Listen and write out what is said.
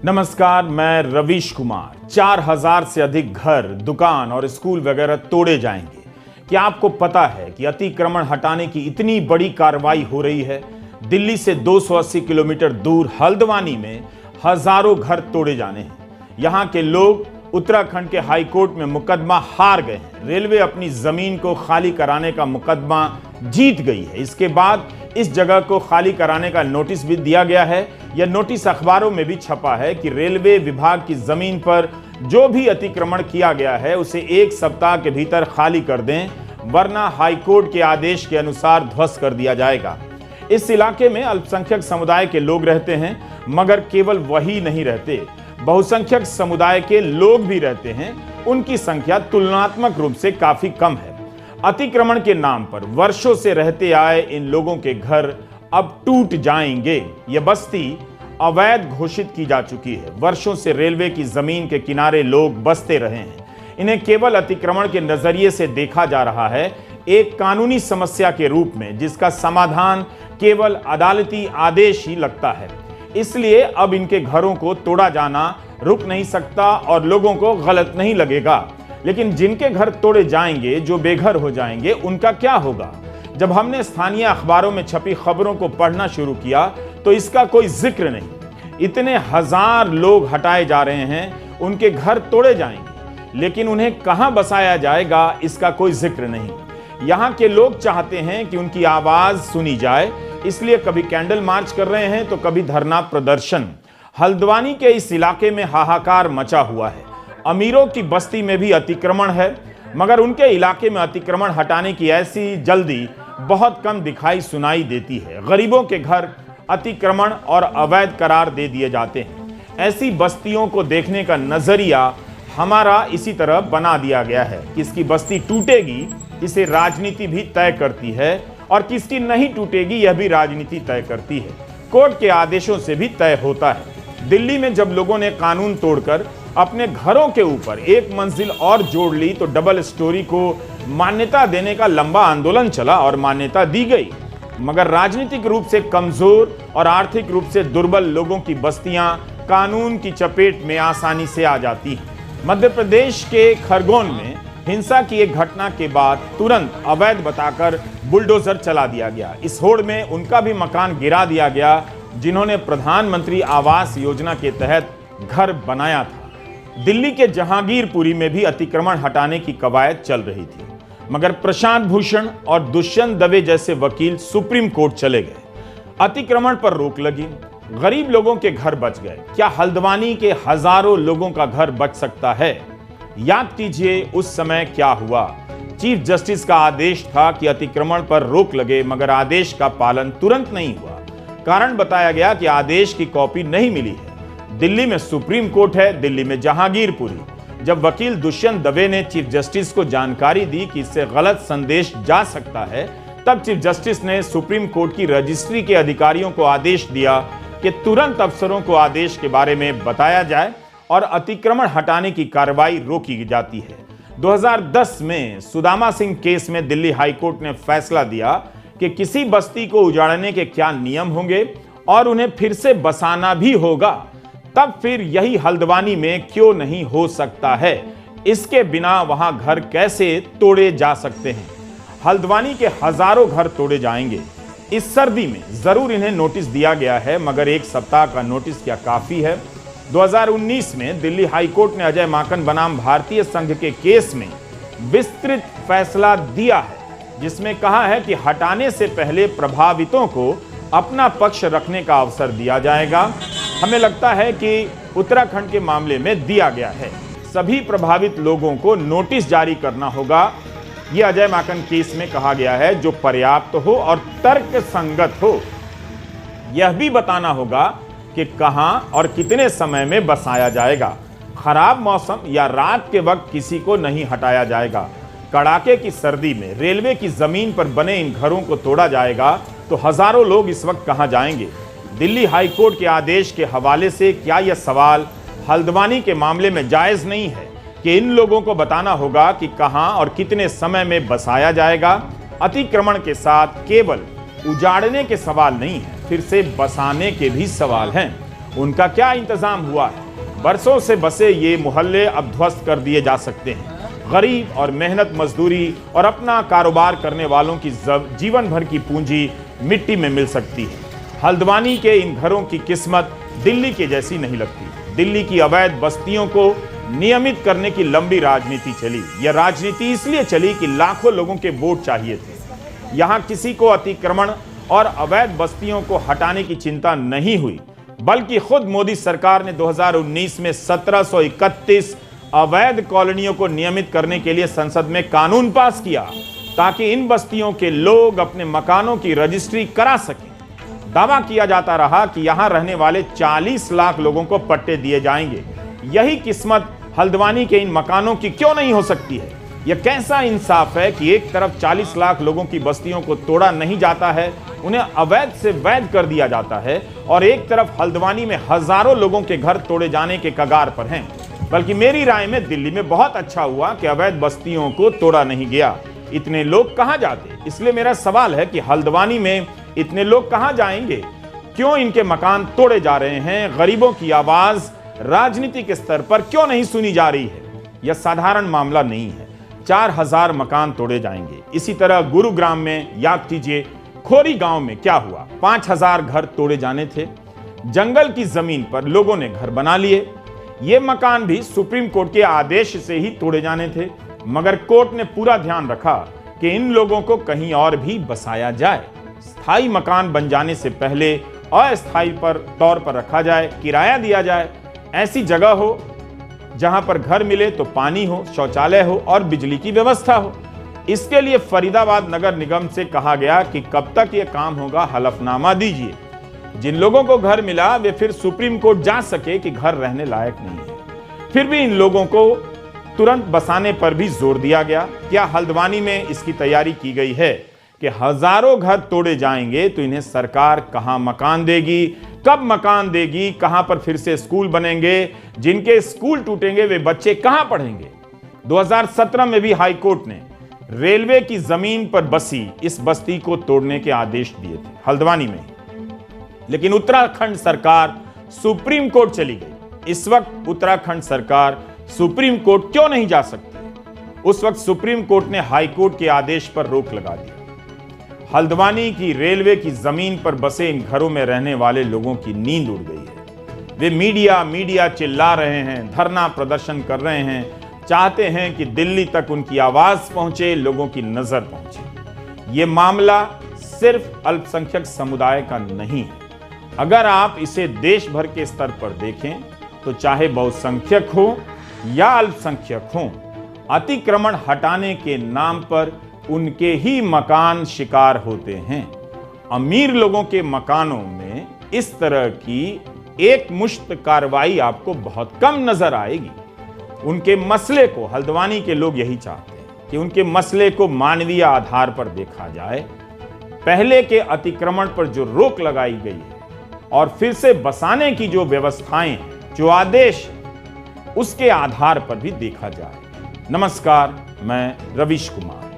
नमस्कार, मैं रवीश कुमार। 4000 से अधिक घर, दुकान और स्कूल वगैरह तोड़े जाएंगे। क्या आपको पता है कि अतिक्रमण हटाने की इतनी बड़ी कार्रवाई हो रही है? दिल्ली से 280 किलोमीटर दूर हल्द्वानी में हजारों घर तोड़े जाने हैं। यहाँ के लोग उत्तराखंड के हाई कोर्ट में मुकदमा हार गए हैं। रेलवे अपनी जमीन को खाली कराने का मुकदमा जीत गई है। इसके बाद इस जगह को खाली कराने का नोटिस भी दिया गया है। यह नोटिस अखबारों में भी छपा है कि रेलवे विभाग की जमीन पर जो भी अतिक्रमण किया गया है उसे 1 सप्ताह के भीतर खाली कर दें, वरना हाईकोर्ट के आदेश के अनुसार ध्वस्त कर दिया जाएगा। इस इलाके में अल्पसंख्यक समुदाय के लोग रहते हैं, मगर केवल वही नहीं रहते, बहुसंख्यक समुदाय के लोग भी रहते हैं। उनकी संख्या तुलनात्मक रूप से काफी कम है। अतिक्रमण के नाम पर वर्षों से रहते आए इन लोगों के घर अब टूट जाएंगे। यह बस्ती अवैध घोषित की जा चुकी है। वर्षों से रेलवे की जमीन के किनारे लोग बसते रहे हैं। इन्हें केवल अतिक्रमण के नजरिए से देखा जा रहा है, एक कानूनी समस्या के रूप में, जिसका समाधान केवल अदालती आदेश ही लगता है। इसलिए अब इनके घरों को तोड़ा जाना रुक नहीं सकता और लोगों को गलत नहीं लगेगा। लेकिन जिनके घर तोड़े जाएंगे, जो बेघर हो जाएंगे, उनका क्या होगा? जब हमने स्थानीय अखबारों में छपी खबरों को पढ़ना शुरू किया तो इसका कोई जिक्र नहीं। इतने हजार लोग हटाए जा रहे हैं, उनके घर तोड़े जाएंगे, लेकिन उन्हें कहां बसाया जाएगा इसका कोई जिक्र नहीं। यहाँ के लोग चाहते हैं कि उनकी आवाज सुनी जाए, इसलिए कभी कैंडल मार्च कर रहे हैं तो कभी धरना प्रदर्शन। हल्द्वानी के इस इलाके में हाहाकार मचा हुआ है। अमीरों की बस्ती में भी अतिक्रमण है, मगर उनके इलाके में अतिक्रमण हटाने की ऐसी जल्दी बहुत कम दिखाई सुनाई देती है। गरीबों के घर अतिक्रमण और अवैध करार दे दिए जाते हैं। ऐसी बस्तियों को देखने का नजरिया हमारा इसी तरह बना दिया गया है। किसकी बस्ती टूटेगी इसे राजनीति भी तय करती है, और किसकी नहीं टूटेगी यह भी राजनीति तय करती है। कोर्ट के आदेशों से भी तय होता है। दिल्ली में जब लोगों ने कानून तोड़कर अपने घरों के ऊपर एक मंजिल और जोड़ ली तो डबल स्टोरी को मान्यता देने का लंबा आंदोलन चला और मान्यता दी गई। मगर राजनीतिक रूप से कमजोर और आर्थिक रूप से दुर्बल लोगों की बस्तियां कानून की चपेट में आसानी से आ जाती हैं। मध्य प्रदेश के खरगोन में हिंसा की एक घटना के बाद तुरंत अवैध बताकर बुलडोजर चला दिया गया। इस होड़ में उनका भी मकान गिरा दिया गया जिन्होंने प्रधानमंत्री आवास योजना के तहत घर बनाया था। दिल्ली के जहांगीरपुरी में भी अतिक्रमण हटाने की कवायद चल रही थी, मगर प्रशांत भूषण और दुष्यंत दवे जैसे वकील सुप्रीम कोर्ट चले गए। अतिक्रमण पर रोक लगी, गरीब लोगों के घर बच गए। क्या हल्द्वानी के हजारों लोगों का घर बच सकता है? याद कीजिए उस समय क्या हुआ। चीफ जस्टिस का आदेश था कि अतिक्रमण पर रोक लगे, मगर आदेश का पालन तुरंत नहीं हुआ। कारण बताया गया कि आदेश की कॉपी नहीं मिली है। दिल्ली में सुप्रीम कोर्ट है, दिल्ली में जहांगीरपुरी। जब वकील दुष्यंत दवे ने चीफ जस्टिस को जानकारी दी कि इससे गलत संदेश जा सकता है, तब चीफ जस्टिस ने सुप्रीम कोर्ट की रजिस्ट्री के अधिकारियों को आदेश दिया कि तुरंत अफसरों को आदेश के बारे में बताया जाए और अतिक्रमण हटाने की कार्रवाई रोकी जाती है। 2010 में सुदामा सिंह केस में दिल्ली हाईकोर्ट ने फैसला दिया कि किसी बस्ती को उजाड़ने के क्या नियम होंगे और उन्हें फिर से बसाना भी होगा। तब फिर यही हल्द्वानी में क्यों नहीं हो सकता है? इसके बिना वहां घर कैसे तोड़े जा सकते हैं? हल्द्वानी के हजारों घर तोड़े जाएंगे। इस सर्दी में जरूर इन्हें नोटिस दिया गया है, मगर 1 सप्ताह का नोटिस क्या काफी है? 2019 में दिल्ली हाईकोर्ट ने अजय माकन बनाम भारतीय संघ के केस में विस्तृत फैसला दिया है, जिसमें कहा है कि हटाने से पहले प्रभावितों को अपना पक्ष रखने का अवसर दिया जाएगा। हमें लगता है कि उत्तराखंड के मामले में दिया गया है। सभी प्रभावित लोगों को नोटिस जारी करना होगा। यह अजय माकन केस में कहा गया है, जो पर्याप्त हो और तर्क संगत हो। यह भी बताना होगा कि कहां और कितने समय में बसाया जाएगा। खराब मौसम या रात के वक्त किसी को नहीं हटाया जाएगा। कड़ाके की सर्दी में रेलवे की जमीन पर बने इन घरों को तोड़ा जाएगा तो हजारों लोग इस वक्त कहां जाएंगे? दिल्ली हाईकोर्ट के आदेश के हवाले से क्या यह सवाल हल्द्वानी के मामले में जायज नहीं है कि इन लोगों को बताना होगा कि कहां और कितने समय में बसाया जाएगा? अतिक्रमण के साथ केवल उजाड़ने के सवाल नहीं है, फिर से बसाने के भी सवाल हैं। उनका क्या इंतजाम हुआ है? बरसों से बसे ये मोहल्ले अब ध्वस्त कर दिए जा सकते हैं। गरीब और मेहनत मजदूरी और अपना कारोबार करने वालों की जीवन भर की पूंजी मिट्टी में मिल सकती है। हल्द्वानी के इन घरों की किस्मत दिल्ली के जैसी नहीं लगती। दिल्ली की अवैध बस्तियों को नियमित करने की लंबी राजनीति चली। यह राजनीति इसलिए चली कि लाखों लोगों के वोट चाहिए थे। यहां किसी को अतिक्रमण और अवैध बस्तियों को हटाने की चिंता नहीं हुई, बल्कि खुद मोदी सरकार ने 2019 में 1731 अवैध कॉलोनियों को नियमित करने के लिए संसद में कानून पास किया, ताकि इन बस्तियों के लोग अपने मकानों की रजिस्ट्री करा सकें। दावा किया जाता रहा कि यहां रहने वाले 40 लाख लोगों को पट्टे दिए जाएंगे। यही किस्मत हल्द्वानी के इन मकानों की क्यों नहीं हो सकती है? यह कैसा इंसाफ है कि एक तरफ 40 लाख लोगों की बस्तियों को तोड़ा नहीं जाता है, उन्हें अवैध से वैध कर दिया जाता है, और एक तरफ हल्द्वानी में हजारों लोगों के घर तोड़े जाने के कगार पर हैं। बल्कि मेरी राय में दिल्ली में बहुत अच्छा हुआ कि अवैध बस्तियों को तोड़ा नहीं गया। इतने लोग कहां जाते? इसलिए मेरा सवाल है कि हल्द्वानी में इतने लोग कहां जाएंगे? क्यों इनके मकान तोड़े जा रहे हैं? गरीबों की आवाज राजनीतिक स्तर पर क्यों नहीं सुनी जा रही है? यह साधारण मामला नहीं है। 4000 मकान तोड़े जाएंगे। इसी तरह गुरुग्राम में याद कीजिए, खोरी गांव में क्या हुआ? 5000 घर तोड़े जाने थे। जंगल की जमीन पर लोगों ने घर बना लिए। ये मकान भी सुप्रीम कोर्ट के आदेश से ही तोड़े जाने थे, मगर कोर्ट ने पूरा ध्यान रखा कि इन लोगों को कहीं और भी बसाया जाए। स्थायी मकान बन जाने से पहले अस्थायी तौर पर रखा जाए, किराया दिया जाए। ऐसी जगह हो जहां पर घर मिले तो पानी हो, शौचालय हो और बिजली की व्यवस्था हो। इसके लिए फरीदाबाद नगर निगम से कहा गया कि कब तक यह काम होगा, हलफनामा दीजिए। जिन लोगों को घर मिला वे फिर सुप्रीम कोर्ट जा सके कि घर रहने लायक नहीं है। फिर भी इन लोगों को तुरंत बसाने पर भी जोर दिया गया। क्या हल्द्वानी में इसकी तैयारी की गई है कि हजारों घर तोड़े जाएंगे तो इन्हें सरकार कहां मकान देगी, कब मकान देगी, कहां पर फिर से स्कूल बनेंगे? जिनके स्कूल टूटेंगे वे बच्चे कहां पढ़ेंगे? 2017 में भी हाई कोर्ट ने रेलवे की जमीन पर बसी इस बस्ती को तोड़ने के आदेश दिए थे हल्द्वानी में, लेकिन उत्तराखंड सरकार सुप्रीम कोर्ट चली गई। इस वक्त उत्तराखंड सरकार सुप्रीम कोर्ट क्यों नहीं जा सकती? उस वक्त सुप्रीम कोर्ट ने हाई कोर्ट के आदेश पर रोक लगा दी। हल्द्वानी की रेलवे की जमीन पर बसे इन घरों में रहने वाले लोगों की नींद उड़ गई है। वे मीडिया चिल्ला रहे हैं, धरना प्रदर्शन कर रहे हैं, चाहते हैं कि दिल्ली तक उनकी आवाज पहुंचे, लोगों की नजर पहुंचे। ये मामला सिर्फ अल्पसंख्यक समुदाय का नहीं है। अगर आप इसे देश भर के स्तर पर देखें तो चाहे बहुसंख्यक हो या अल्पसंख्यक हो, अतिक्रमण हटाने के नाम पर उनके ही मकान शिकार होते हैं। अमीर लोगों के मकानों में इस तरह की एक मुश्त कार्रवाई आपको बहुत कम नजर आएगी। उनके मसले को, हल्द्वानी के लोग यही चाहते हैं कि उनके मसले को मानवीय आधार पर देखा जाए। पहले के अतिक्रमण पर जो रोक लगाई गई है और फिर से बसाने की जो व्यवस्थाएं, जो आदेश, उसके आधार पर भी देखा जाए। नमस्कार, मैं रवीश कुमार।